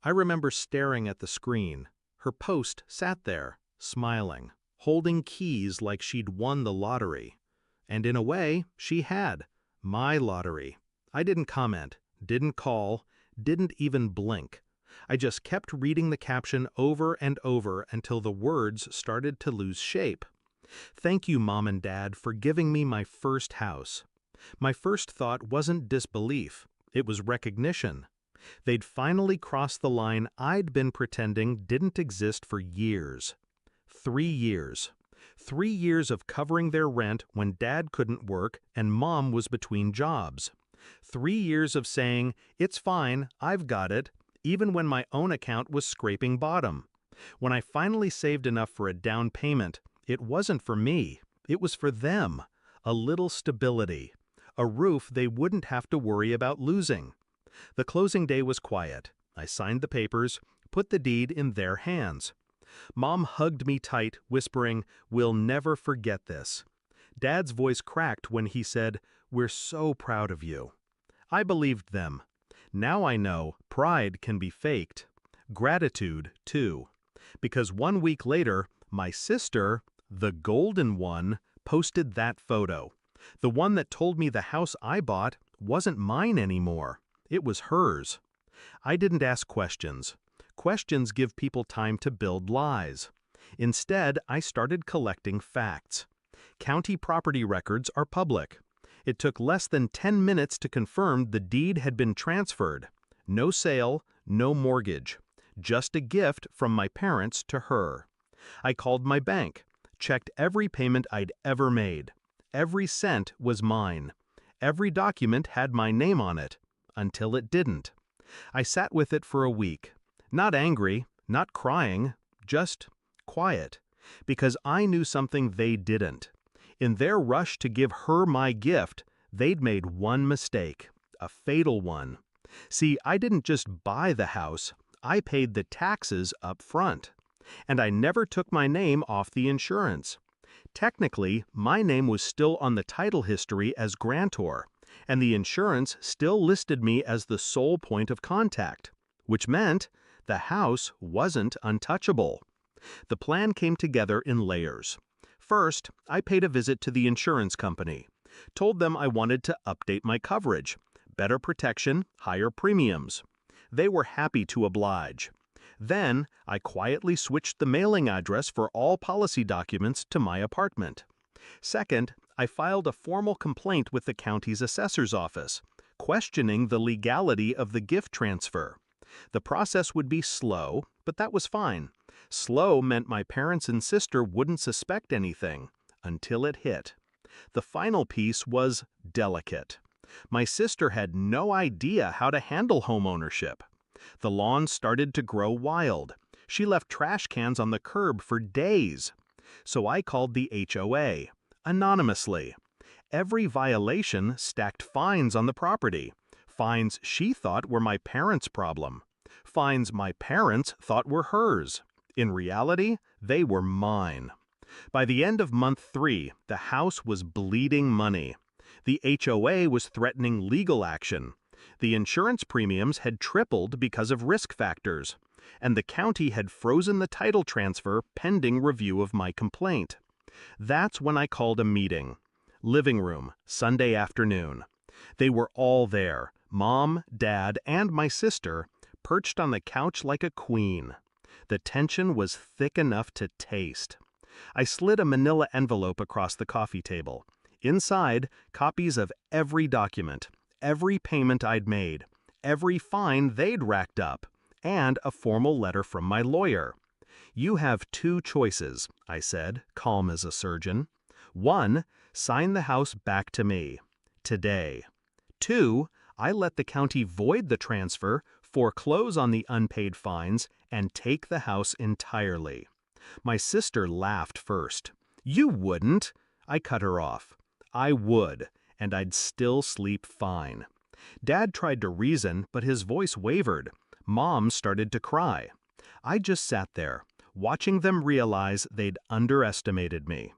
I remember staring at the screen. Her post sat there, smiling, holding keys like she'd won the lottery. And in a way, she had. My lottery. I didn't comment, didn't call, didn't even blink. I just kept reading the caption over and over until the words started to lose shape. Thank you, Mom and Dad, for giving me my first house. My first thought wasn't disbelief, it was recognition. They'd finally crossed the line I'd been pretending didn't exist for years. 3 years. 3 years of covering their rent when Dad couldn't work and Mom was between jobs. 3 years of saying, "It's fine, I've got it," even when my own account was scraping bottom. When I finally saved enough for a down payment, it wasn't for me, it was for them. A little stability. A roof they wouldn't have to worry about losing. The closing day was quiet. I signed the papers, put the deed in their hands. Mom hugged me tight, whispering, "We'll never forget this." Dad's voice cracked when he said, "We're so proud of you." I believed them. Now I know pride can be faked. Gratitude, too. Because 1 week later, my sister, the golden one, posted that photo. The one that told me the house I bought wasn't mine anymore. It was hers. I didn't ask questions. Questions give people time to build lies. Instead, I started collecting facts. County property records are public. It took less than 10 minutes to confirm the deed had been transferred. No sale, no mortgage. Just a gift from my parents to her. I called my bank, checked every payment I'd ever made. Every cent was mine. Every document had my name on it. Until it didn't. I sat with it for a week. Not angry, not crying, just quiet. Because I knew something they didn't. In their rush to give her my gift, they'd made one mistake. A fatal one. See, I didn't just buy the house, I paid the taxes up front. And I never took my name off the insurance. Technically, my name was still on the title history as grantor, and the insurance still listed me as the sole point of contact, which meant the house wasn't untouchable. The plan came together in layers. First, I paid a visit to the insurance company, told them I wanted to update my coverage, better protection, higher premiums. They were happy to oblige. Then, I quietly switched the mailing address for all policy documents to my apartment. Second, I filed a formal complaint with the county's assessor's office, questioning the legality of the gift transfer. The process would be slow, but that was fine. Slow meant my parents and sister wouldn't suspect anything, until it hit. The final piece was delicate. My sister had no idea how to handle homeownership. The lawn started to grow wild. She left trash cans on the curb for days. So I called the HOA, anonymously. Every violation stacked fines on the property. Fines she thought were my parents' problem. Fines my parents thought were hers. In reality, they were mine. By the end of month 3, the house was bleeding money. The HOA was threatening legal action. The insurance premiums had tripled because of risk factors, and the county had frozen the title transfer pending review of my complaint. That's when I called a meeting. Living room, Sunday afternoon. They were all there, Mom, Dad, and my sister, perched on the couch like a queen. The tension was thick enough to taste. I slid a manila envelope across the coffee table. Inside, copies of every document, every payment I'd made, every fine they'd racked up, and a formal letter from my lawyer. "You have 2 choices," I said, calm as a surgeon. 1, sign the house back to me. Today. 2, I let the county void the transfer, foreclose on the unpaid fines, and take the house entirely. My sister laughed first. "You wouldn't!" I cut her off. I would, and I'd still sleep fine. Dad tried to reason, but his voice wavered. Mom started to cry. I just sat there, watching them realize they'd underestimated me.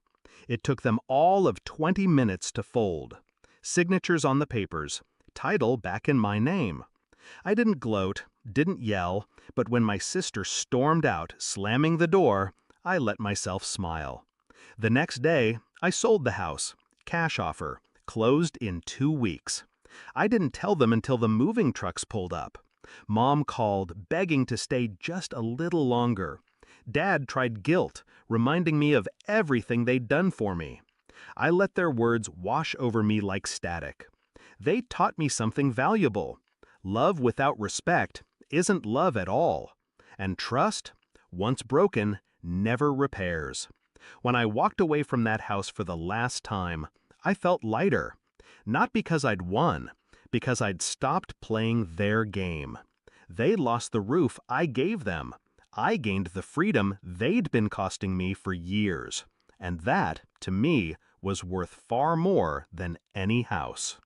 It took them all of 20 minutes to fold. Signatures on the papers, title back in my name. I didn't gloat, didn't yell, but when my sister stormed out, slamming the door, I let myself smile. The next day, I sold the house. Cash offer. Closed in 2 weeks. I didn't tell them until the moving trucks pulled up. Mom called, begging to stay just a little longer. Dad tried guilt, reminding me of everything they'd done for me. I let their words wash over me like static. They taught me something valuable. Love without respect isn't love at all. And trust, once broken, never repairs. When I walked away from that house for the last time, I felt lighter. Not because I'd won, because I'd stopped playing their game. They lost the roof I gave them. I gained the freedom they'd been costing me for years. And that, to me, was worth far more than any house.